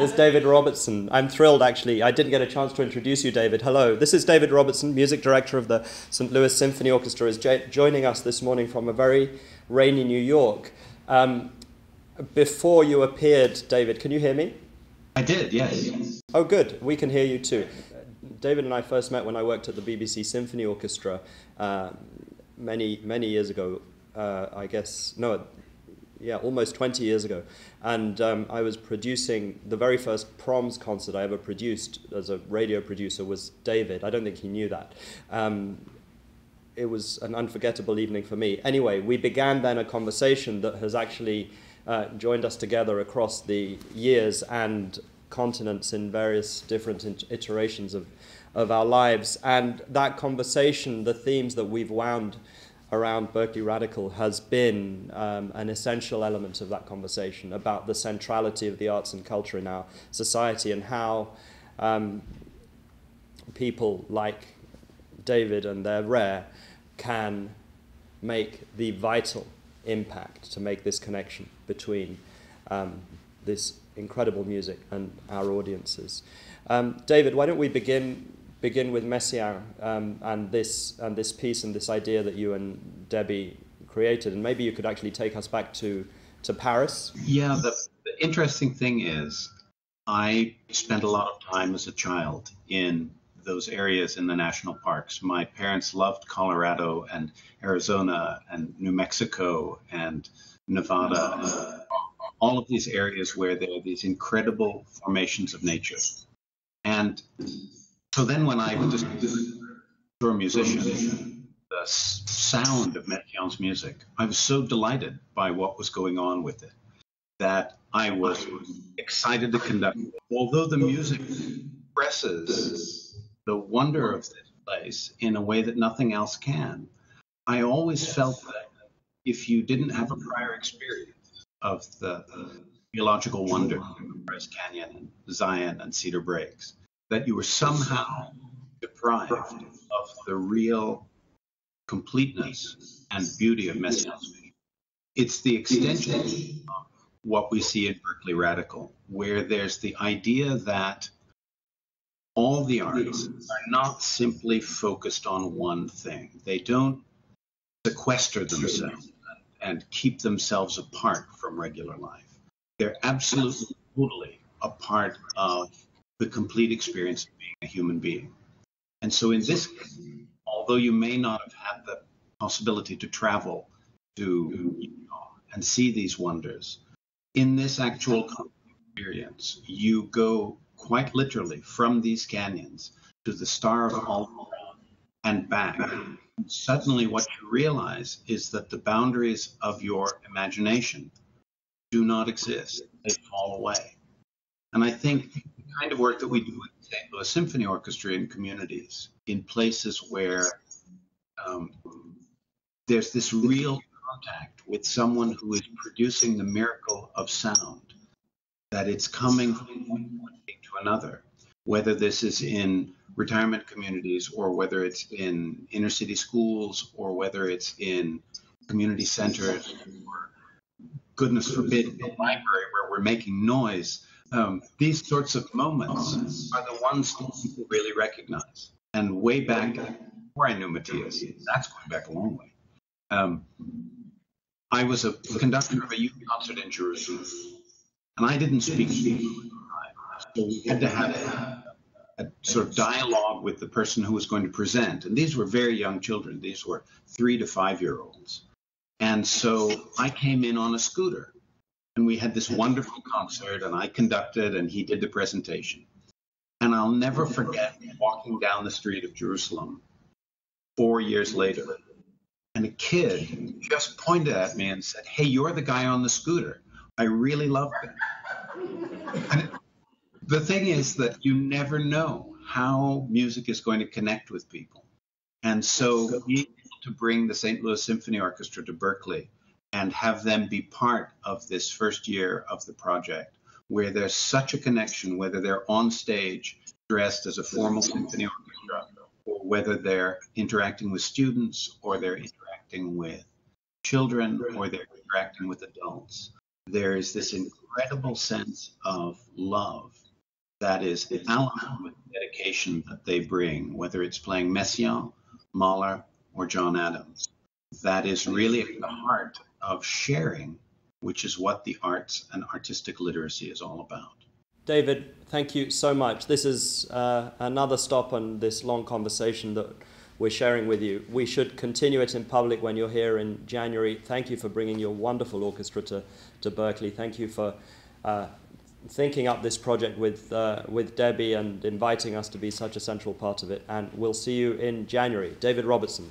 It's David Robertson. I'm thrilled, actually. I didn't get a chance to introduce you, David. Hello. This is David Robertson, music director of the St. Louis Symphony Orchestra, is joining us this morning from a very rainy New York. Before you appeared, David, can you hear me? I did, yes. Oh, good. We can hear you too. David and I first met when I worked at the BBC Symphony Orchestra many years ago. Almost 20 years ago. And I was producing the very first Proms concert I ever produced as a radio producer was David. I don't think he knew that. It was an unforgettable evening for me. Anyway, we began then a conversation that has actually joined us together across the years and continents in various different iterations of our lives. And that conversation, the themes that we've wound around Berkeley Radical has been an essential element of that conversation about the centrality of the arts and culture in our society and how people like David, and they're rare, can make the vital impact to make this connection between this incredible music and our audiences. David, why don't we begin with Messiaen and this piece and this idea that you and Debbie created, and maybe you could actually take us back to Paris. Yeah, the interesting thing is I spent a lot of time as a child in those areas in the national parks. My parents loved Colorado and Arizona and New Mexico and Nevada, all of these areas where there are these incredible formations of nature. And so then when I was a musician, the sound of Messiaen's music, I was so delighted by what was going on with it that I was excited to conduct it. Although the music expresses the wonder of this place in a way that nothing else can, I always felt that if you didn't have a prior experience of the geological wonder of Bryce Canyon and Zion and Cedar Breaks, that you were somehow deprived of the real completeness and beauty of Messiaen's music. It's the extension of what we see in Berkeley Radical, where there's the idea that all the arts are not simply focused on one thing. They don't sequester themselves and keep themselves apart from regular life. They're absolutely, totally a part of the complete experience of being a human being. And so in this case, although you may not have had the possibility to travel to and see these wonders, in this actual experience, you go quite literally from these canyons to the Star of All and back. And suddenly what you realize is that the boundaries of your imagination do not exist. They fall away. And I think the kind of work that we do with the St. Louis Symphony Orchestra in communities, in places where there's this real contact with someone who is producing the miracle of sound, that it's coming from one thing to another, whether this is in retirement communities or whether it's in inner city schools or whether it's in community centers or, goodness forbid, a library where we're making noise. These sorts of moments are the ones that people really recognize. And way back before I knew Matias, that's going back a long way, I was a conductor of a youth concert in Jerusalem, and I didn't speak Hebrew. So we had to have a sort of dialogue with the person who was going to present. And these were very young children. These were 3 to 5 year olds. And so I came in on a scooter. And we had this wonderful concert, and I conducted, and he did the presentation. And I'll never forget walking down the street of Jerusalem 4 years later, and a kid just pointed at me and said, "Hey, you're the guy on the scooter. I really loved it." And the thing is that you never know how music is going to connect with people. And so being able to bring the St. Louis Symphony Orchestra to Berkeley and have them be part of this first year of the project, where there's such a connection, whether they're on stage dressed as a formal symphony orchestra, or whether they're interacting with students, or they're interacting with children, or they're interacting with adults, there is this incredible sense of love that is allied with the dedication that they bring, whether it's playing Messiaen, Mahler, or John Adams. That is really at the heart of sharing, which is what the arts and artistic literacy is all about. David, thank you so much. This is another stop on this long conversation that we're sharing with you. We should continue it in public when you're here in January. Thank you for bringing your wonderful orchestra to Berkeley. Thank you for thinking up this project with Debbie and inviting us to be such a central part of it. And we'll see you in January. David Robertson.